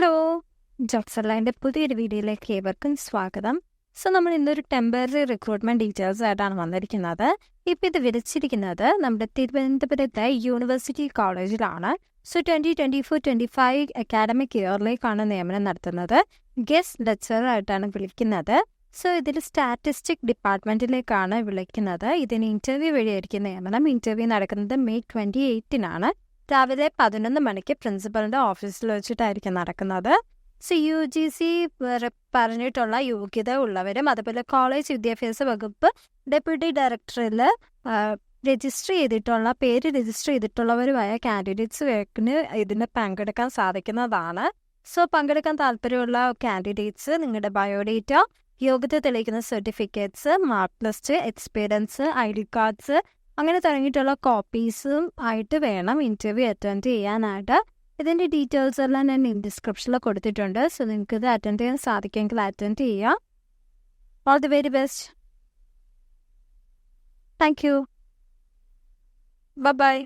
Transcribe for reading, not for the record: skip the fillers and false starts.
Hello, jobs അല്ലാൻ്റെ പുതിയൊരു വീഡിയോയിലേക്ക് ഏവർക്കും സ്വാഗതം. നമ്മൾ ഇന്നൊരു ടെമ്പററി റിക്രൂട്ട്മെൻറ്റ് ഡീറ്റെയിൽസ് ആയിട്ടാണ് വന്നിരിക്കുന്നത്. ഇപ്പോൾ ഇത് വിളിച്ചിരിക്കുന്നത് നമ്മുടെ തിരുവനന്തപുരത്തെ യൂണിവേഴ്സിറ്റി കോളേജിലാണ്. 2024-25 അക്കാഡമിക് ഇയറിലേക്കാണ് നിയമനം നടത്തുന്നത്. ഗസ്റ്റ് ലെക്ചറർ ആയിട്ടാണ് വിളിക്കുന്നത്. ഇതിൽ സ്റ്റാറ്റിസ്റ്റിക് ഡിപ്പാർട്ട്മെൻറ്റിലേക്കാണ് വിളിക്കുന്നത്. ഇതിന് ഇൻ്റർവ്യൂ വഴിയായിരിക്കും നിയമനം. ഇൻ്റർവ്യൂ നടക്കുന്നത് May 28 രാവിലെ 11 മണിക്ക് പ്രിൻസിപ്പലിൻ്റെ ഓഫീസിൽ വെച്ചിട്ടായിരിക്കും നടക്കുന്നത്. UGC പറഞ്ഞിട്ടുള്ള യോഗ്യത ഉള്ളവരും അതുപോലെ കോളേജ് വിദ്യാഭ്യാസ വകുപ്പ് ഡെപ്യൂട്ടി ഡയറക്ടറിൽ പേര് രജിസ്റ്റർ ചെയ്തിട്ടുള്ളവരുമായ കാൻഡിഡേറ്റ്സിന് ഇതിന് പങ്കെടുക്കാൻ സാധിക്കുന്നതാണ്. പങ്കെടുക്കാൻ താല്പര്യമുള്ള കാൻഡിഡേറ്റ്സ് നിങ്ങളുടെ ബയോഡേറ്റ, യോഗ്യത തെളിയിക്കുന്ന certificates, mark list, experience, ID cards അങ്ങനെ തുടങ്ങിയിട്ടുള്ള കോപ്പീസും ആയിട്ട് വേണം ഇൻ്റർവ്യൂ അറ്റൻഡ് ചെയ്യാനായിട്ട്. ഇതിൻ്റെ ഡീറ്റെയിൽസ് എല്ലാം ഞാൻ ഡിസ്ക്രിപ്ഷനിൽ കൊടുത്തിട്ടുണ്ട്. നിങ്ങൾക്ക് ഇത് അറ്റൻഡ് ചെയ്യാൻ സാധിക്കുമെങ്കിൽ അറ്റൻഡ് ചെയ്യാം. All the very best. Thank you. By.